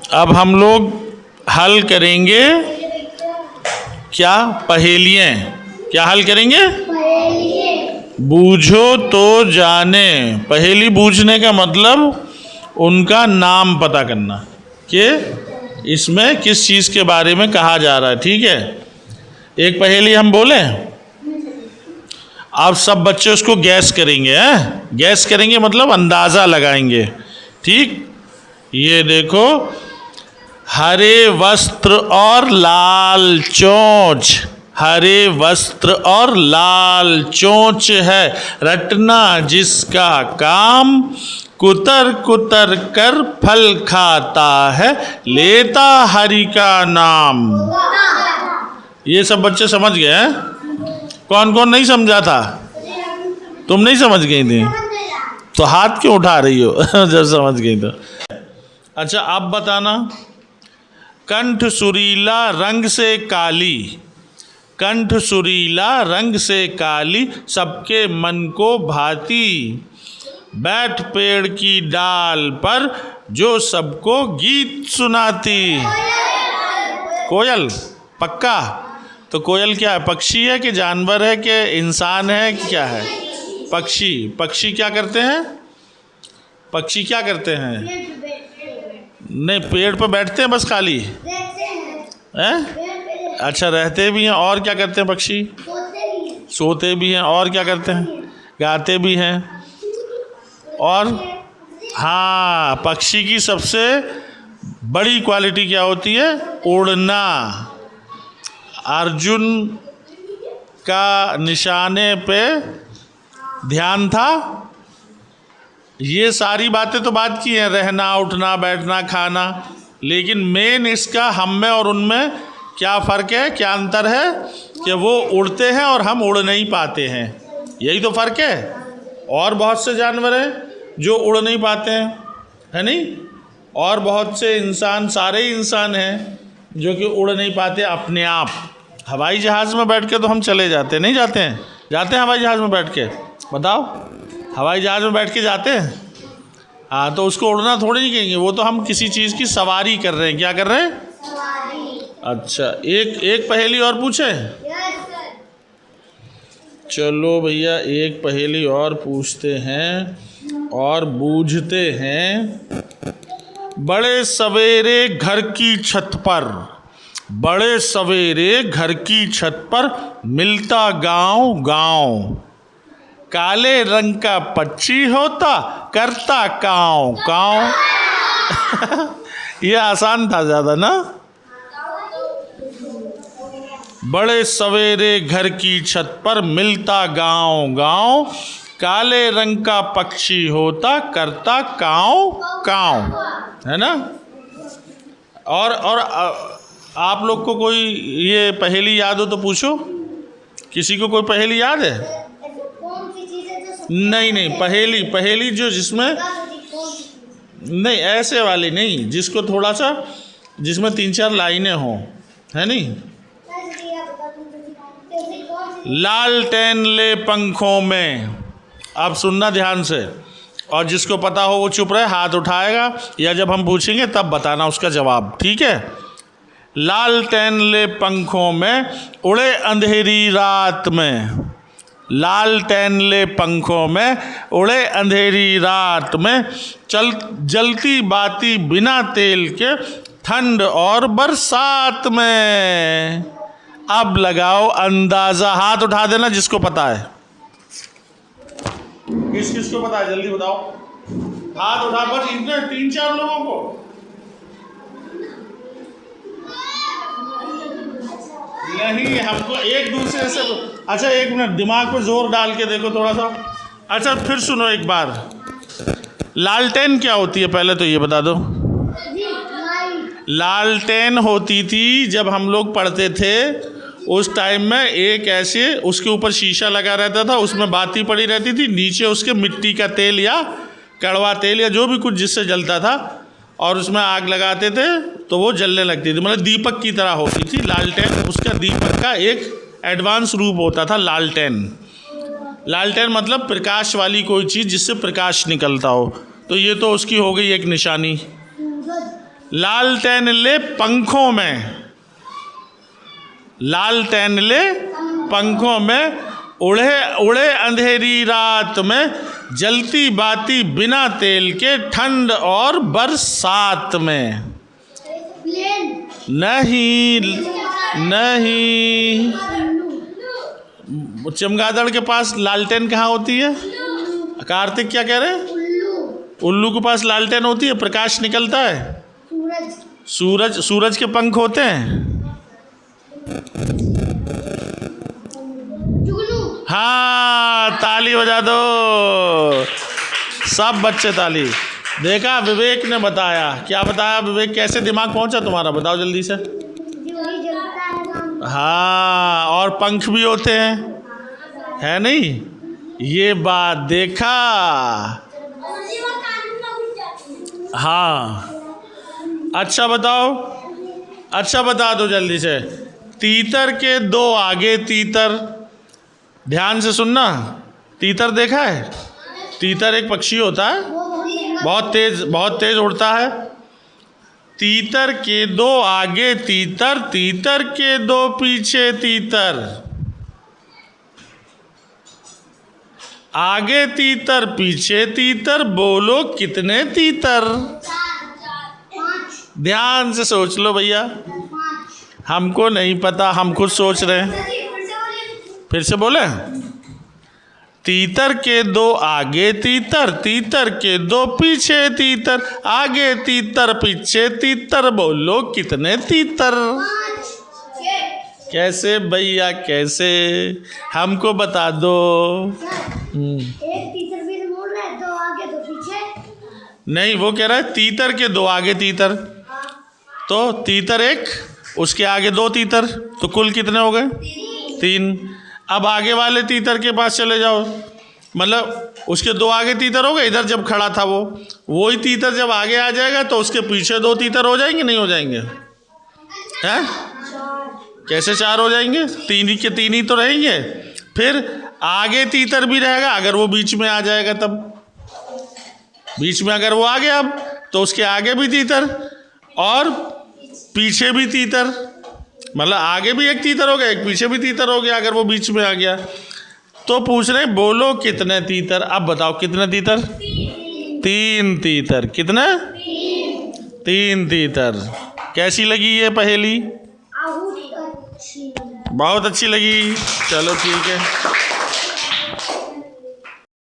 अब हम लोग हल करेंगे क्या? पहेलियाँ। क्या हल करेंगे? बूझो तो जाने। पहेली बूझने का मतलब उनका नाम पता करना कि इसमें किस चीज़ के बारे में कहा जा रहा है। ठीक है, एक पहेली हम बोलें, आप सब बच्चे उसको गैस करेंगे। हैं, गैस करेंगे मतलब अंदाज़ा लगाएंगे। ठीक, ये देखो, हरे वस्त्र और लाल चोंच, हरे वस्त्र और लाल चोंच है, रटना जिसका काम, कुतर कुतर कर फल खाता है, लेता हरि का नाम। ये सब बच्चे समझ गए हैं? कौन कौन नहीं समझा था? तुम नहीं समझ गई थी तो हाथ क्यों उठा रही हो जब समझ गई तो। अच्छा, आप बताना। कंठ सुरीला रंग से काली, कंठ सुरीला रंग से काली, सबके मन को भाती, बैठ पेड़ की डाल पर जो सबको गीत सुनाती। कोयल? पक्का? तो कोयल क्या है? पक्षी है कि जानवर है कि इंसान है कि क्या है? पक्षी। पक्षी क्या करते हैं? पक्षी क्या करते हैं? नहीं, पेड़ पर बैठते हैं बस खाली हैं? अच्छा, रहते भी हैं। और क्या करते हैं पक्षी? सोते भी हैं। और क्या करते हैं? गाते भी हैं। और हाँ, पक्षी की सबसे बड़ी क्वालिटी क्या होती है? उड़ना। अर्जुन का निशाने पे ध्यान था। ये सारी बातें तो बात की हैं, रहना, उठना, बैठना, खाना, लेकिन मेन इसका हम में और उनमें क्या फ़र्क है, क्या अंतर है कि वो उड़ते हैं और हम उड़ नहीं पाते हैं। यही तो फ़र्क है। और बहुत से जानवर हैं जो उड़ नहीं पाते हैं, है नहीं? और बहुत से इंसान, सारे ही इंसान हैं जो कि उड़ नहीं पाते अपने आप। हवाई जहाज़ में बैठ के तो हम चले जाते, नहीं जाते हैं? जाते हैं हवाई जहाज़ में बैठ के? बताओ, हवाई जहाज़ में बैठ के जाते हैं? हाँ, तो उसको उड़ना थोड़ी नहीं कहेंगे, वो तो हम किसी चीज़ की सवारी कर रहे हैं। क्या कर रहे हैं? सवारी। अच्छा, एक पहेली और पूछे? चलो भैया, एक पहेली और पूछते हैं और बूझते हैं। बड़े सवेरे घर की छत पर, बड़े सवेरे घर की छत पर, मिलता गांव गांव, काले रंग का पक्षी होता, करता काव काव। ये आसान था ज़्यादा ना? बड़े सवेरे घर की छत पर, मिलता गांव गांव, काले रंग का पक्षी होता, करता काव काव। है ना? और आप लोग को कोई ये पहेली याद हो तो पूछो। किसी को कोई पहेली याद है? नहीं नहीं, पहेली जो जिसमें, नहीं ऐसे वाली नहीं, जिसको थोड़ा सा, जिसमें 3-4 लाइनें हों, है नहीं? लालटेन ले पंखों में। आप सुनना ध्यान से, और जिसको पता हो वो चुप रहे, हाथ उठाएगा, या जब हम पूछेंगे तब बताना उसका जवाब। ठीक है? लालटेन ले पंखों में, उड़े अंधेरी रात में, लालटेन ले पंखों में, उड़े अंधेरी रात में, चल जलती बाती बिना तेल के, ठंड और बरसात में। अब लगाओ अंदाज़ा। हाथ उठा देना जिसको पता है। किस किस को पता है? जल्दी बताओ, हाथ उठा। बस इतने 3-4 लोगों को। नहीं, हमको एक दूसरे से। अच्छा, 1 मिनट, दिमाग पे जोर डाल के देखो थोड़ा सा। अच्छा, फिर सुनो एक बार। लालटेन क्या होती है पहले तो ये बता दो। लालटेन होती थी जब हम लोग पढ़ते थे उस टाइम में, एक ऐसे उसके ऊपर शीशा लगा रहता था, उसमें बाती पड़ी रहती थी, नीचे उसके मिट्टी का तेल या कड़वा तेल या जो भी कुछ जिससे जलता था, और उसमें आग लगाते थे तो वो जलने लगती थी, मतलब दीपक की तरह होती थी लालटेन। उसका दीपक का एक एडवांस रूप होता था लालटेन। लालटेन मतलब प्रकाश वाली कोई चीज़ जिससे प्रकाश निकलता हो। तो ये तो उसकी हो गई एक निशानी। लालटेन ले पंखों में, लालटेन ले पंखों में, उड़े उड़े अंधेरी रात में, जलती बाती बिना तेल के, ठंड और बरसात में। नहीं नहीं, चमगादड़ के पास लालटेन कहाँ होती है? कार्तिक क्या कह रहे हैं? उल्लू के पास लालटेन होती है, प्रकाश निकलता है। सूरज, सूरज के पंख होते हैं। हाँ, ताली बजा दो सब बच्चे, ताली। देखा, विवेक ने बताया। क्या बताया विवेक? कैसे दिमाग पहुंचा तुम्हारा, बताओ जल्दी से। हाँ, और पंख भी होते हैं, है नहीं? ये बात देखा। हाँ, अच्छा बताओ, अच्छा बता दो जल्दी से। तीतर के दो आगे तीतर, ध्यान से सुनना। तीतर देखा है? तीतर एक पक्षी होता है, बहुत तेज उड़ता है। तीतर के दो आगे तीतर, तीतर के दो पीछे तीतर। आगे तीतर पीछे तीतर, बोलो कितने तीतर? ध्यान से सोच लो भैया, हमको नहीं पता, हम खुद सोच रहे हैं। फिर से बोले। तीतर के दो आगे तीतर, तीतर के दो पीछे तीतर, आगे तीतर पीछे तीतर, बोलो कितने तीतर? कैसे भैया, कैसे? हमको बता दो। एक तीतर भी बोल रहा है, दो आगे दो पीछे। नहीं, वो कह रहा है तीतर के दो आगे तीतर, तो तीतर एक, उसके आगे दो तीतर, तो कुल कितने हो गए? 3। अब आगे वाले तीतर के पास चले जाओ, मतलब उसके दो आगे तीतर हो गए। इधर जब खड़ा था वही तीतर जब आगे आ जाएगा तो उसके पीछे 2 तीतर हो जाएंगे, नहीं हो जाएंगे? हैं? कैसे 4 हो जाएंगे? 3 के 3 ही तो रहेंगे। फिर आगे तीतर भी रहेगा, अगर वो बीच में आ जाएगा तब। बीच में अगर वो आ गया अब, तो उसके आगे भी तीतर और पीछे भी तीतर, मतलब आगे भी एक तीतर हो गया, एक पीछे भी तीतर हो गया, अगर वो बीच में आ गया। तो पूछ रहे बोलो कितने तीतर? अब बताओ कितने तीतर? 3 तीतर। कितने? 3 तीतर। कैसी लगी ये पहेली? बहुत अच्छी लगी। चलो ठीक है।